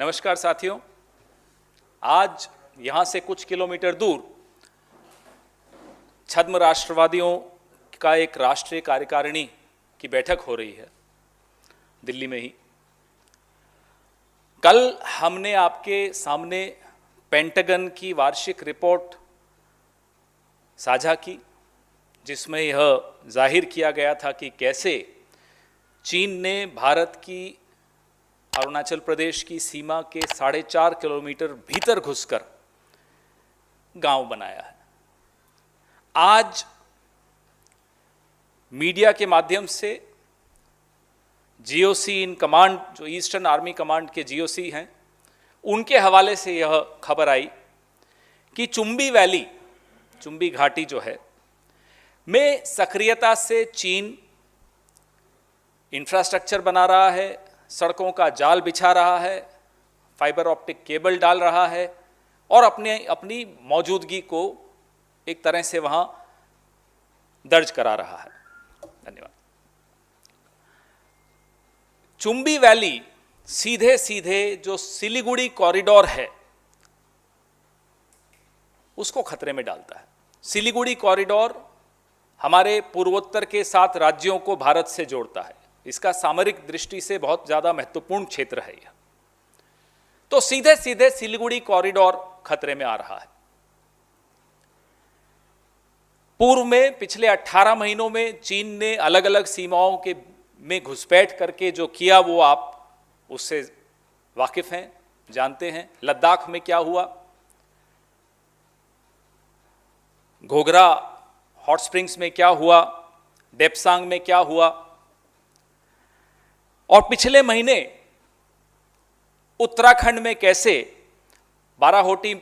नमस्कार साथियों, आज यहाँ से कुछ किलोमीटर दूर छद्म राष्ट्रवादियों का एक राष्ट्रीय कार्यकारिणी की बैठक हो रही है दिल्ली में ही। कल हमने आपके सामने पेंटागन की वार्षिक रिपोर्ट साझा की, जिसमें यह जाहिर किया गया था कि कैसे चीन ने भारत की अरुणाचल प्रदेश की सीमा के 4.5 किलोमीटर भीतर घुसकर गांव बनाया है। आज मीडिया के माध्यम से जीओसी इन कमांड, जो ईस्टर्न आर्मी कमांड के जीओसी हैं, उनके हवाले से यह खबर आई कि चुंबी वैली, चुंबी घाटी जो है, में सक्रियता से चीन इंफ्रास्ट्रक्चर बना रहा है, सड़कों का जाल बिछा रहा है, फाइबर ऑप्टिक केबल डाल रहा है और अपनी मौजूदगी को एक तरह से वहां दर्ज करा रहा है। धन्यवाद। चुंबी वैली सीधे सीधे जो सिलीगुड़ी कॉरिडोर है उसको खतरे में डालता है। सिलीगुड़ी कॉरिडोर हमारे पूर्वोत्तर के 7 राज्यों को भारत से जोड़ता है। इसका सामरिक दृष्टि से बहुत ज्यादा महत्वपूर्ण क्षेत्र है यह। तो सीधे सीधे सिलीगुड़ी कॉरिडोर खतरे में आ रहा है। पूर्व में पिछले 18 महीनों में चीन ने अलग अलग सीमाओं के में घुसपैठ करके जो किया वो आप उससे वाकिफ हैं, जानते हैं। लद्दाख में क्या हुआ, घोघरा हॉट स्प्रिंग्स में क्या हुआ, डेप्सांग में क्या हुआ, और पिछले महीने उत्तराखंड में कैसे बाराहोटी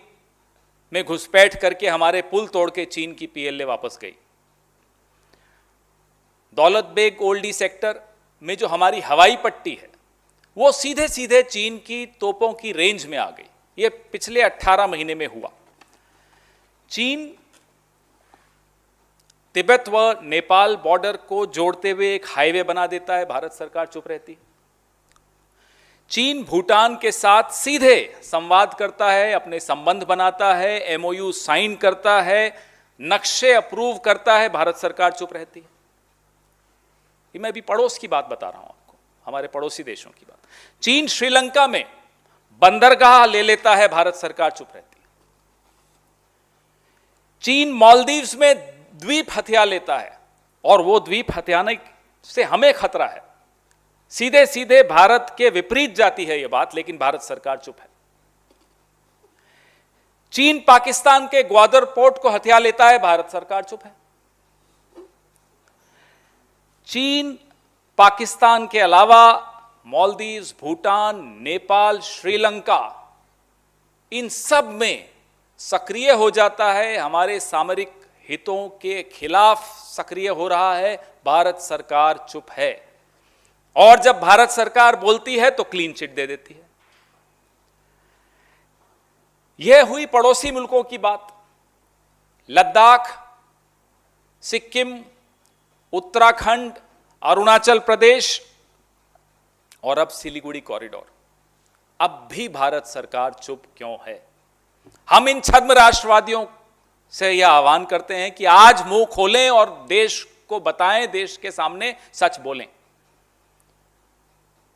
में घुसपैठ करके हमारे पुल तोड़ के चीन की पीएलए वापस गई। दौलत बेग ओल्डी सेक्टर में जो हमारी हवाई पट्टी है वो सीधे सीधे चीन की तोपों की रेंज में आ गई। ये पिछले 18 महीने में हुआ। चीन तिब्बत व नेपाल बॉर्डर को जोड़ते हुए एक हाईवे बना देता है, भारत सरकार चुप रहती। चीन भूटान के साथ सीधे संवाद करता है, अपने संबंध बनाता है, एमओयू साइन करता है, नक्शे अप्रूव करता है, भारत सरकार चुप रहती है। ये मैं अभी पड़ोस की बात बता रहा हूं आपको, हमारे पड़ोसी देशों की बात। चीन श्रीलंका में बंदरगाह ले लेता है, भारत सरकार चुप रहती है। चीन मालदीव्स में द्वीप हथिया लेता है और वो द्वीप हथियाने से हमें खतरा है। सीधे सीधे भारत के विपरीत जाती है ये बात, लेकिन भारत सरकार चुप है। चीन पाकिस्तान के ग्वादर पोर्ट को हथिया लेता है, भारत सरकार चुप है। चीन पाकिस्तान के अलावा मालदीव्स, भूटान, नेपाल, श्रीलंका, इन सब में सक्रिय हो जाता है, हमारे सामरिक हितों के खिलाफ सक्रिय हो रहा है। भारत सरकार चुप है और जब भारत सरकार बोलती है तो क्लीन चिट दे देती है। यह हुई पड़ोसी मुल्कों की बात। लद्दाख, सिक्किम, उत्तराखंड, अरुणाचल प्रदेश और अब सिलीगुड़ी कॉरिडोर। अब भी भारत सरकार चुप क्यों है? हम इन छद्म राष्ट्रवादियों से यह आह्वान करते हैं कि आज मुंह खोलें और देश को बताएं, देश के सामने सच बोलें।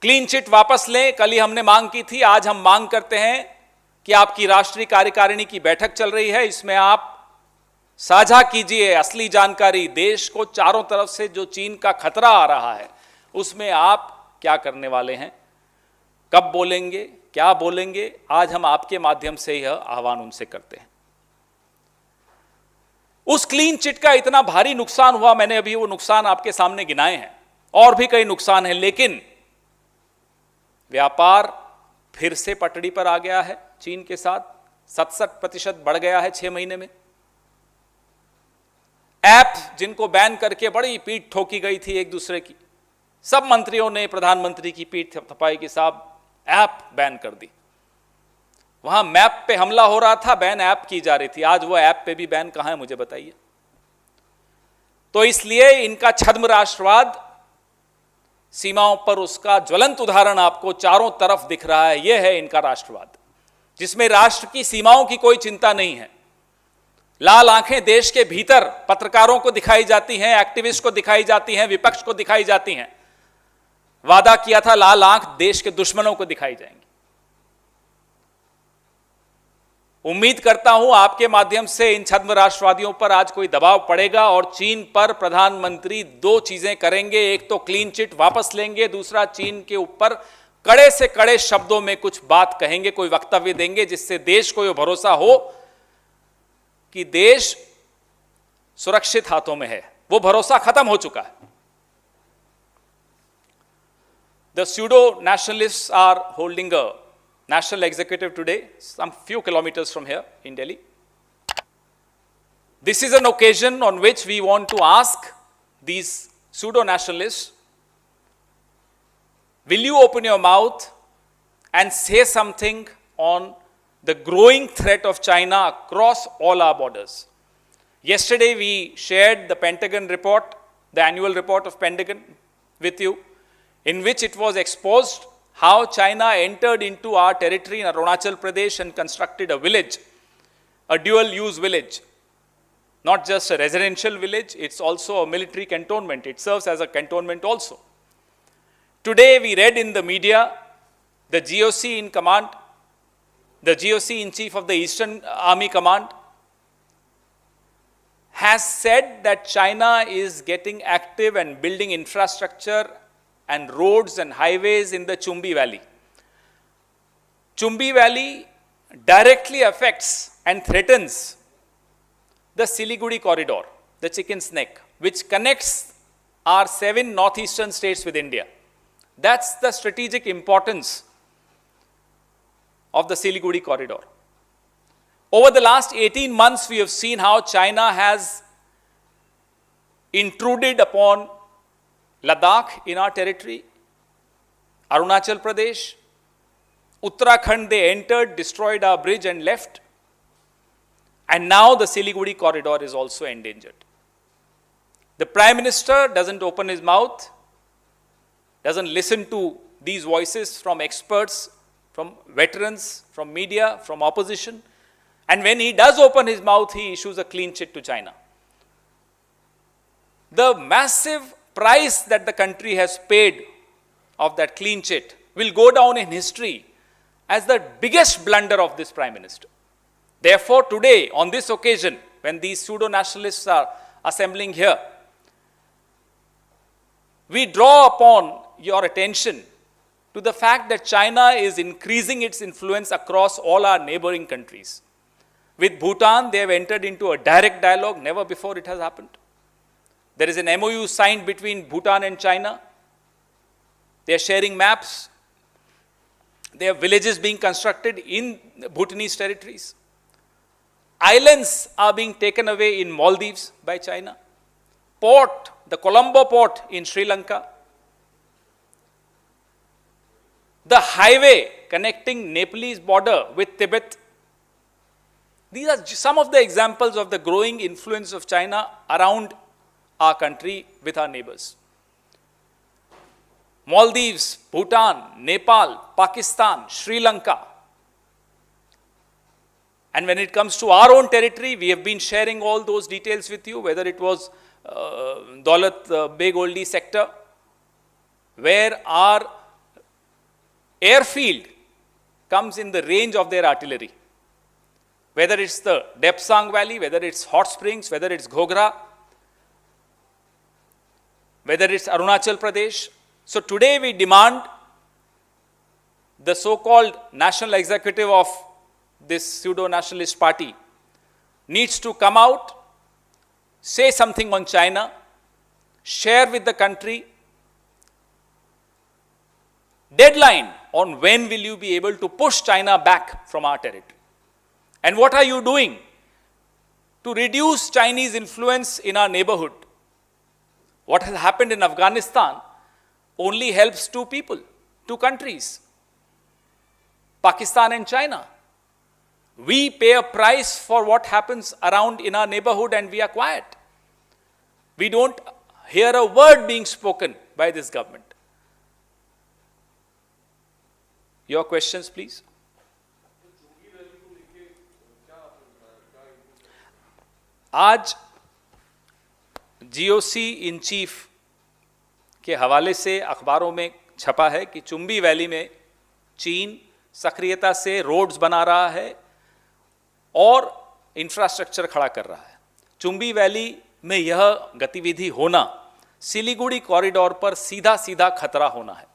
क्लीन चिट वापस लें। कल ही हमने मांग की थी, आज हम मांग करते हैं कि आपकी राष्ट्रीय कार्यकारिणी की बैठक चल रही है, इसमें आप साझा कीजिए असली जानकारी। देश को चारों तरफ से जो चीन का खतरा आ रहा है उसमें आप क्या करने वाले हैं, कब बोलेंगे, क्या बोलेंगे? आज हम आपके माध्यम से यह आह्वान उनसे करते हैं। उस क्लीन चिट का इतना भारी नुकसान हुआ, मैंने अभी वो नुकसान आपके सामने गिनाए हैं, और भी कई नुकसान हैं, लेकिन व्यापार फिर से पटड़ी पर आ गया है चीन के साथ। 67% बढ़ गया है 6 महीने में। ऐप जिनको बैन करके बड़ी पीठ ठोकी गई थी एक दूसरे की, सब मंत्रियों ने प्रधानमंत्री की पीठ थपथपाई कि साहब ऐप बैन कर दी। वहां मैप पे हमला हो रहा था, बैन ऐप की जा रही थी। आज वो ऐप पे भी बैन कहां है, मुझे बताइए। तो इसलिए इनका छद्म राष्ट्रवाद सीमाओं पर उसका ज्वलंत उदाहरण आपको चारों तरफ दिख रहा है। यह है इनका राष्ट्रवाद, जिसमें राष्ट्र की सीमाओं की कोई चिंता नहीं है। लाल आंखें देश के भीतर पत्रकारों को दिखाई जाती हैं, एक्टिविस्ट को दिखाई जाती हैं, विपक्ष को दिखाई जाती हैं। वादा किया था लाल आंख देश के दुश्मनों को दिखाई जाएंगी। उम्मीद करता हूं आपके माध्यम से इन छद्म राष्ट्रवादियों पर आज कोई दबाव पड़ेगा और चीन पर प्रधानमंत्री दो चीजें करेंगे। एक तो क्लीन चिट वापस लेंगे, दूसरा चीन के ऊपर कड़े से कड़े शब्दों में कुछ बात कहेंगे, कोई वक्तव्य देंगे, जिससे देश को यह भरोसा हो कि देश सुरक्षित हाथों में है। वो भरोसा खत्म हो चुका है। The pseudo nationalists are holding a national executive today, some few kilometers from here in Delhi. This is an occasion on which we want to ask these pseudo nationalists, will you open your mouth and say something on the growing threat of China across all our borders? Yesterday we shared the Pentagon report, the annual report of Pentagon with you, in which it was exposed how China entered into our territory in Arunachal Pradesh and constructed a village, a dual-use village. Not just a residential village, it's also a military cantonment. It serves as a cantonment also. Today we read in the media, the GOC in command, the GOC in chief of the Eastern Army Command, has said that China is getting active and building infrastructure and roads and highways in the Chumbi Valley. Chumbi Valley directly affects and threatens the Siliguri corridor, the chicken's neck, which connects our 7 northeastern states with India. That's the strategic importance of the Siliguri corridor. Over the last 18 months, we have seen how China has intruded upon Ladakh in our territory, Arunachal Pradesh, Uttarakhand. They entered, destroyed our bridge and left. And now the Siliguri corridor is also endangered. The Prime Minister doesn't open his mouth, doesn't listen to these voices from experts, from veterans, from media, from opposition. And when he does open his mouth, he issues a clean chit to China. The massive price that the country has paid of that clean chit will go down in history as the biggest blunder of this Prime Minister. Therefore, today, on this occasion, when these pseudo-nationalists are assembling here, we draw upon your attention to the fact that China is increasing its influence across all our neighboring countries. With Bhutan, they have entered into a direct dialogue. Never before it has happened. There is an MOU signed between Bhutan and China. They are sharing maps. There are villages being constructed in Bhutanese territories. Islands are being taken away in Maldives by China. Port, the Colombo port in Sri Lanka. The highway connecting Nepalese border with Tibet. These are some of the examples of the growing influence of China around our country with our neighbors. Maldives, Bhutan, Nepal, Pakistan, Sri Lanka. And when it comes to our own territory, we have been sharing all those details with you, whether it was Daulat Beg Oldi sector, where our airfield comes in the range of their artillery. Whether it's the Depsang Valley, whether it's Hot Springs, whether it's Ghogra, whether it's Arunachal Pradesh. So today we demand the so-called national executive of this pseudo-nationalist party needs to come out, say something on China, share with the country deadline on when will you be able to push China back from our territory. And what are you doing to reduce Chinese influence in our neighborhood? What has happened in Afghanistan only helps two people, two countries, Pakistan and China. We pay a price for what happens around in our neighborhood and we are quiet. We don't hear a word being spoken by this government. Your questions please. आज GOC in chief के हवाले से अखबारों में छपा है कि Chumbi valley में चीन सक्रियता से रोड्स बना रहा है और इंफ्रास्ट्रक्चर खड़ा कर रहा है। चुंबी वैली में यह गतिविधि होना सिलीगुड़ी कॉरिडोर पर सीधा सीधा खतरा होना है।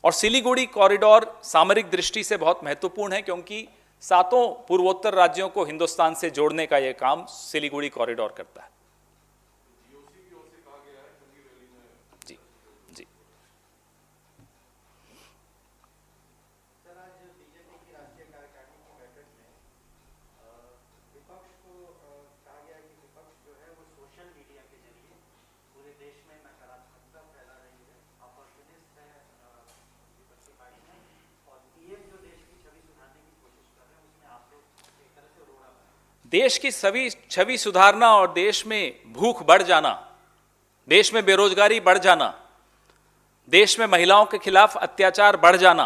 और सिलीगुड़ी कॉरिडोर सामरिक दृष्टि से बहुत महत्वपूर्ण है, क्योंकि 7 पूर्वोत्तर राज्यों को हिंदुस्तान से जोड़ने का यह काम सिलीगुड़ी कॉरिडोर करता है। जी जी। देश की सभी छवि सुधारना और देश में भूख बढ़ जाना, देश में बेरोजगारी बढ़ जाना, देश में महिलाओं के खिलाफ अत्याचार बढ़ जाना,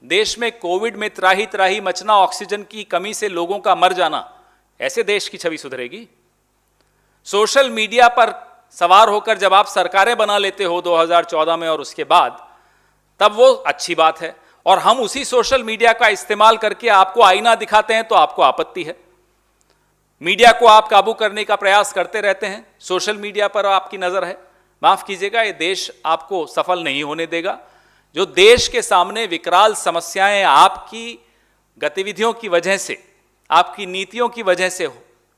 देश में कोविड में त्राही त्राही मचना, ऑक्सीजन की कमी से लोगों का मर जाना, ऐसे देश की छवि सुधरेगी? सोशल मीडिया पर सवार होकर जब आप सरकारें बना लेते हो 2014 में और उसके बाद, तब वो अच्छी बात है, और हम उसी सोशल मीडिया का इस्तेमाल करके आपको आईना दिखाते हैं तो आपको आपत्ति है। मीडिया को आप काबू करने का प्रयास करते रहते हैं, सोशल मीडिया पर आपकी नजर है। माफ कीजिएगा, ये देश आपको सफल नहीं होने देगा। जो देश के सामने विकराल समस्याएं आपकी गतिविधियों की वजह से, आपकी नीतियों की वजह से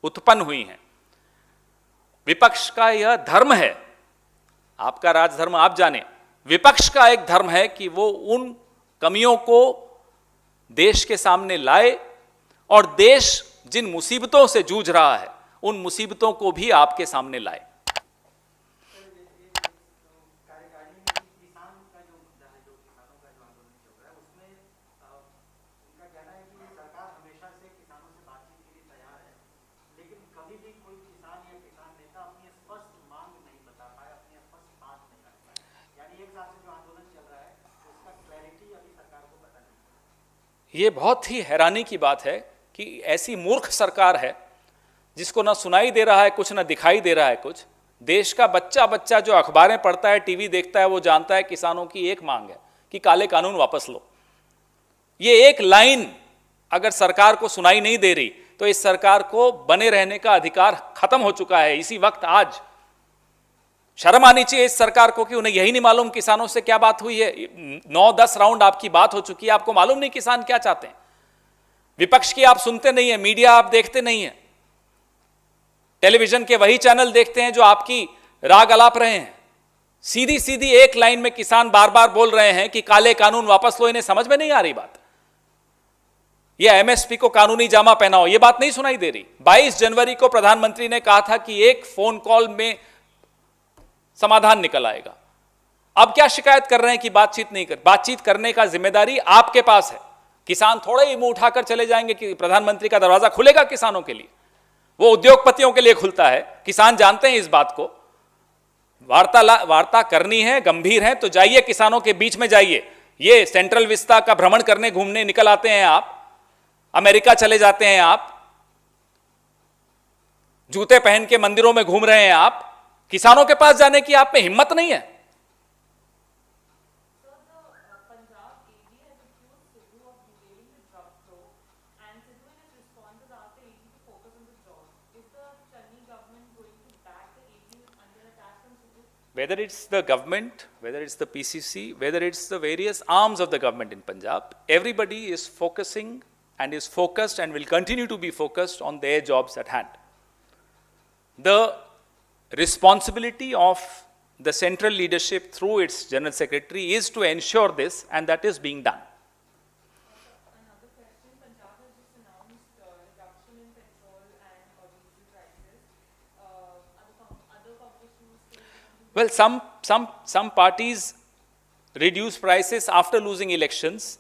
उत्पन्न हुई हैं, विपक्ष का यह धर्म है, आपका राजधर्म आप जाने, विपक्ष का एक धर्म है कि वो उन कमियों को देश के सामने लाए और देश जिन मुसीबतों से जूझ रहा है उन मुसीबतों को भी आपके सामने लाए। ये बहुत ही हैरानी की बात है कि ऐसी मूर्ख सरकार है जिसको ना सुनाई दे रहा है कुछ, ना दिखाई दे रहा है कुछ। देश का बच्चा बच्चा जो अखबारें पढ़ता है, टीवी देखता है, वो जानता है किसानों की एक मांग है कि काले कानून वापस लो। ये एक लाइन अगर सरकार को सुनाई नहीं दे रही तो इस सरकार को बने रहने का अधिकार खत्म हो चुका है। इसी वक्त आज शर्म आनी चाहिए इस सरकार को कि उन्हें यही नहीं मालूम किसानों से क्या बात हुई है। 9-10 राउंड आपकी बात हो चुकी है, आपको मालूम नहीं किसान क्या चाहते हैं। विपक्ष की आप सुनते नहीं है, मीडिया आप देखते नहीं है, टेलीविजन के वही चैनल देखते हैं जो आपकी राग अलाप रहे हैं। सीधी सीधी एक लाइन में किसान बार बार बोल रहे हैं कि काले कानून वापस लो। इन्हें समझ में नहीं आ रही बात। यह एमएसपी को कानूनी जामा पहनाओ, यह बात नहीं सुनाई दे रही। 22 जनवरी को प्रधानमंत्री ने कहा था कि एक फोन कॉल में समाधान निकल आएगा। अब क्या शिकायत कर रहे हैं कि बातचीत नहीं कर? बातचीत करने का जिम्मेदारी आपके पास है। किसान थोड़े ही मुंह उठाकर चले जाएंगे कि प्रधानमंत्री का दरवाजा खुलेगा किसानों के लिए? वो उद्योगपतियों के लिए खुलता है। किसान जानते हैं इस बात को। वार्ता करनी है, गंभीर है तो जाइए किसानों के बीच में जाइए। ये सेंट्रल विस्ता का भ्रमण करने घूमने निकल आते हैं आप, अमेरिका चले जाते हैं आप, जूते पहन के मंदिरों में घूम रहे हैं आप, किसानों के पास जाने की आप में हिम्मत नहीं है। Whether it's the government, whether it's the PCC, whether it's the various arms of the government in Punjab, everybody is focusing and is focused and will continue to be focused on their jobs at hand. The responsibility of the central leadership through its General Secretary is to ensure this, and that is being done. Another question, Punjab has just announced reduction in petrol and diesel prices. Other publications say... Well, some parties reduce prices after losing elections.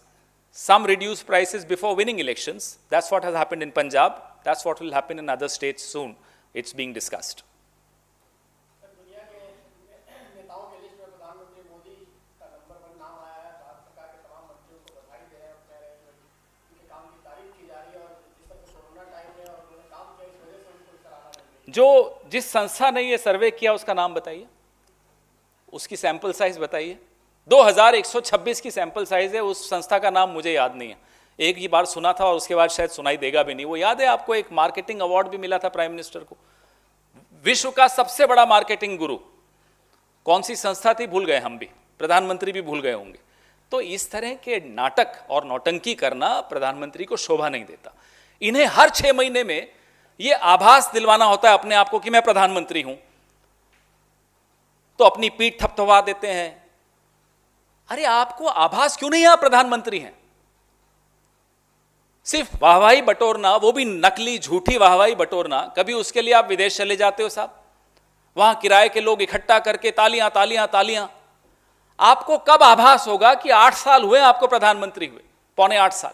Some reduce prices before winning elections. That's what has happened in Punjab. That's what will happen in other states soon. It's being discussed. जिस संस्था ने ये सर्वे किया उसका नाम बताइए, उसकी sample size बताइए। 2126 की सैंपल साइज है, उस संस्था का नाम मुझे याद नहीं है, एक ही बार सुना था और उसके बाद शायद सुनाई देगा भी नहीं। वो याद है आपको, एक मार्केटिंग अवार्ड भी मिला था प्राइम मिनिस्टर को। विश्व का सबसे बड़ा मार्केटिंग गुरु कौन सी संस्था थी भूल गए हम भी, प्रधानमंत्री भी भूल गए होंगे। तो इस तरह के नाटक और नौटंकी करना प्रधानमंत्री को शोभा नहीं देता। इन्हें हर 6 महीने में ये आभास दिलवाना होता है अपने आप को कि मैं प्रधानमंत्री हूं, तो अपनी पीठ थपथपा देते हैं। अरे आपको आभास क्यों नहीं है आप प्रधानमंत्री हैं? सिर्फ वाहवाही बटोरना, वो भी नकली झूठी वाहवाही बटोरना। कभी उसके लिए आप विदेश चले जाते हो साहब, वहां किराए के लोग इकट्ठा करके तालियां तालियां तालियां। आपको कब आभास होगा कि 8 साल हुए आपको प्रधानमंत्री हुए, पौने 8 साल।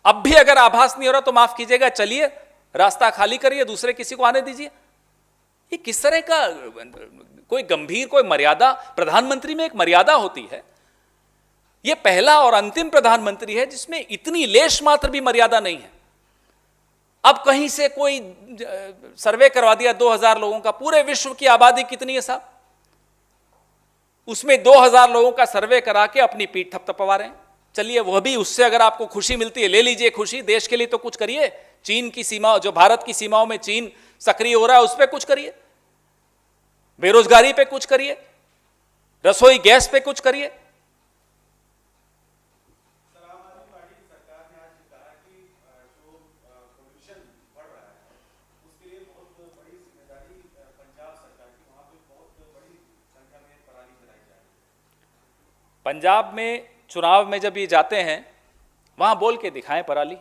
अब भी अगर आभास नहीं हो रहा तो माफ कीजिएगा, चलिए रास्ता खाली करिए, दूसरे किसी को आने दीजिए। ये किस तरह का कोई गंभीर, कोई मर्यादा, प्रधानमंत्री में एक मर्यादा होती है। ये पहला और अंतिम प्रधानमंत्री है जिसमें इतनी लेश मात्र भी मर्यादा नहीं है। अब कहीं से कोई सर्वे करवा दिया 2000 लोगों का, पूरे विश्व की आबादी कितनी है साहब, उसमें 2000 लोगों का सर्वे करा के अपनी पीठ थपथपा रहे हैं। चलिए वह भी, उससे अगर आपको खुशी मिलती है ले लीजिए खुशी, देश के लिए तो कुछ करिए। चीन की सीमा, जो भारत की सीमाओं में चीन सक्रिय हो रहा है, उस पर कुछ करिए, बेरोजगारी पे कुछ करिए, रसोई गैस पे कुछ करिए। पंजाब में चुनाव में जब ये जाते हैं, वहां बोल के दिखाएं पराली,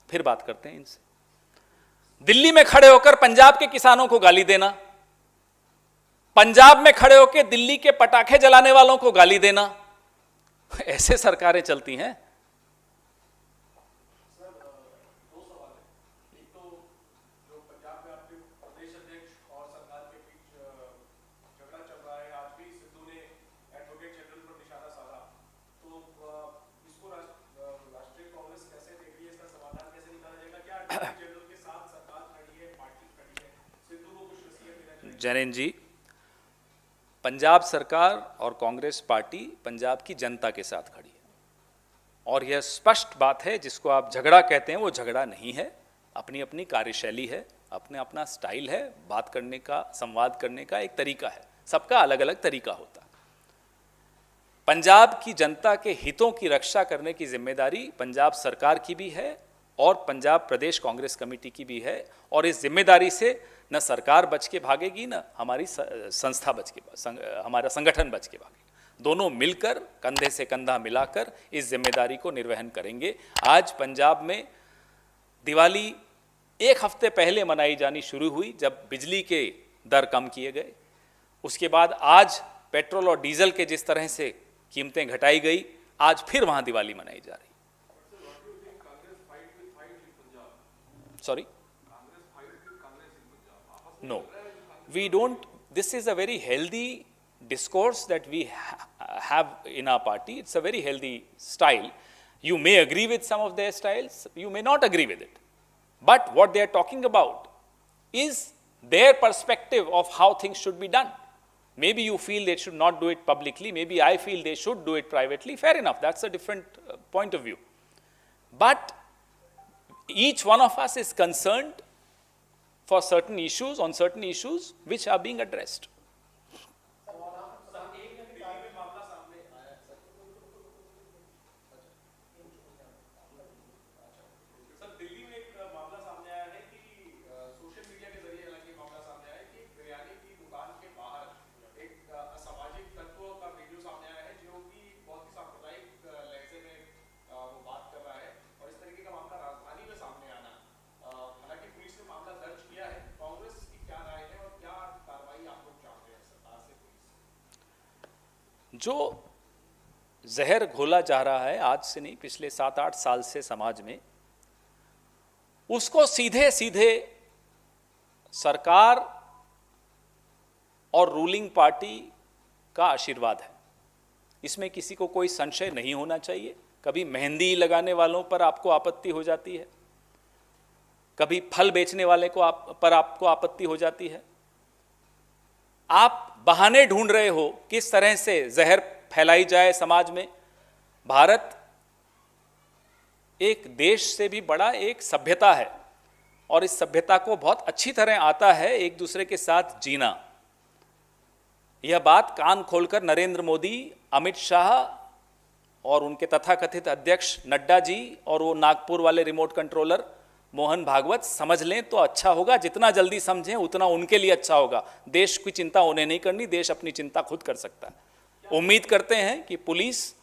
फिर बात करते हैं इनसे। दिल्ली में खड़े होकर पंजाब के किसानों को गाली देना, पंजाब में खड़े होकर दिल्ली के पटाखे जलाने वालों को गाली देना, ऐसे सरकारें चलती हैं। जैन जी, पंजाब सरकार और कांग्रेस पार्टी पंजाब की जनता के साथ खड़ी है, और यह स्पष्ट बात है। जिसको आप झगड़ा कहते हैं वो झगड़ा नहीं है, अपनी अपनी कार्यशैली है, अपने अपना स्टाइल है, बात करने का, संवाद करने का एक तरीका है, सबका अलग अलग तरीका होता है। पंजाब की जनता के हितों की रक्षा करने की जिम्मेदारी पंजाब सरकार की भी है और पंजाब प्रदेश कांग्रेस कमेटी की भी है, और इस जिम्मेदारी से न सरकार बच के भागेगी, न हमारी संस्था बच के, हमारा संगठन बच के भागेगा। दोनों मिलकर कंधे से कंधा मिलाकर इस जिम्मेदारी को निर्वहन करेंगे। आज पंजाब में दिवाली 1 हफ्ते पहले मनाई जानी शुरू हुई, जब बिजली के दर कम किए गए। उसके बाद आज पेट्रोल और डीजल के जिस तरह से कीमतें घटाई गई, आज फिर वहां दिवाली मनाई जा रही। Sorry? No, we don't. This is a very healthy discourse that we have in our party. It's a very healthy style. You may agree with some of their styles, you may not agree with it. But what they are talking about is their perspective of how things should be done. Maybe you feel they should not do it publicly, maybe I feel they should do it privately. Fair enough, that's a different point of view. But each one of us is concerned for certain issues, on certain issues which are being addressed. जो जहर घोला जा रहा है आज से नहीं, पिछले 7-8 साल से समाज में, उसको सीधे सीधे सरकार और रूलिंग पार्टी का आशीर्वाद है। इसमें किसी को कोई संशय नहीं होना चाहिए। कभी मेहंदी लगाने वालों पर आपको आपत्ति हो जाती है, कभी फल बेचने वाले को पर आपको आपत्ति हो जाती है। आप बहाने ढूंढ रहे हो किस तरह से जहर फैलाई जाए समाज में। भारत एक देश से भी बड़ा एक सभ्यता है और इस सभ्यता को बहुत अच्छी तरह आता है एक दूसरे के साथ जीना। यह बात कान खोलकर नरेंद्र मोदी, अमित शाह और उनके तथाकथित अध्यक्ष नड्डा जी और वो नागपुर वाले रिमोट कंट्रोलर मोहन भागवत समझ लें तो अच्छा होगा। जितना जल्दी समझें उतना उनके लिए अच्छा होगा। देश की चिंता उन्हें नहीं करनी, देश अपनी चिंता खुद कर सकता है। उम्मीद करते हैं कि पुलिस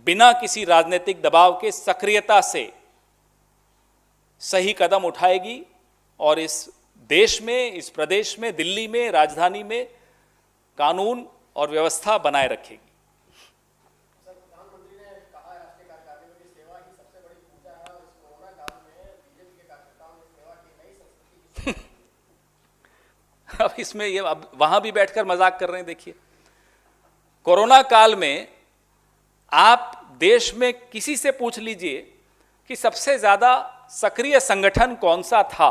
बिना किसी राजनीतिक दबाव के सक्रियता से सही कदम उठाएगी और इस देश में, इस प्रदेश में, दिल्ली में, राजधानी में कानून और व्यवस्था बनाए रखेगी। प्रधानमंत्री ने कहा है राष्ट्रीय कार्यकारिणी में कि सेवा ही सबसे बड़ी पूजा है और इस कोरोना काल में बीजेपी के कार्यकर्ताओं ने सेवा की नई संस्कृति अब इसमें ये अब वहां भी बैठकर मजाक कर रहे हैं। देखिए, कोरोना काल में आप देश में किसी से पूछ लीजिए कि सबसे ज्यादा सक्रिय संगठन कौन सा था,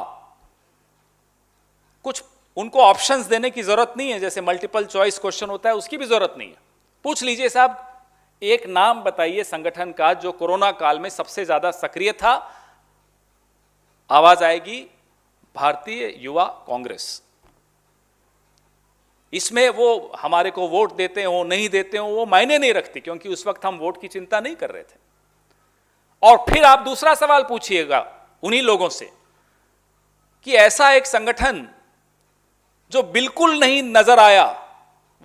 कुछ उनको ऑप्शंस देने की जरूरत नहीं है, जैसे मल्टीपल चॉइस क्वेश्चन होता है उसकी भी जरूरत नहीं है। पूछ लीजिए साहब, एक नाम बताइए संगठन का जो कोरोना काल में सबसे ज्यादा सक्रिय था। आवाज आएगी भारतीय युवा कांग्रेस। इसमें वो हमारे को वोट देते हो नहीं देते हो वो मायने नहीं रखती, क्योंकि उस वक्त हम वोट की चिंता नहीं कर रहे थे। और फिर आप दूसरा सवाल पूछिएगा उन्हीं लोगों से कि ऐसा एक संगठन जो बिल्कुल नहीं नजर आया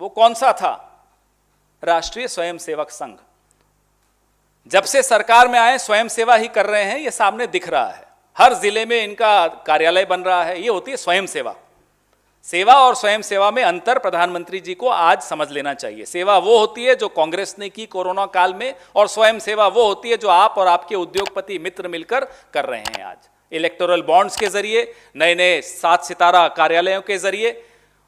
वो कौन सा था? राष्ट्रीय स्वयंसेवक संघ। जब से सरकार में आए स्वयं सेवा ही कर रहे हैं, ये सामने दिख रहा है। हर जिले में इनका कार्यालय बन रहा है। ये होती है स्वयं सेवा। सेवा और स्वयं सेवा में अंतर प्रधानमंत्री जी को आज समझ लेना चाहिए। सेवा वो होती है जो कांग्रेस ने की कोरोना काल में, और स्वयं सेवा वो होती है जो आप और आपके उद्योगपति मित्र मिलकर कर रहे हैं आज, इलेक्टोरल बॉन्ड्स के जरिए, नए नए 7 सितारा कार्यालयों के जरिए,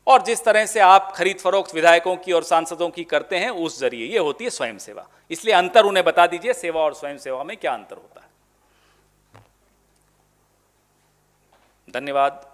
और जिस तरह से आप खरीद फरोख्त विधायकों की और सांसदों की करते हैं उस जरिए। ये होती है स्वयं सेवा। इसलिए अंतर उन्हें बता दीजिए, सेवा और स्वयं सेवा में क्या अंतर होता है। धन्यवाद।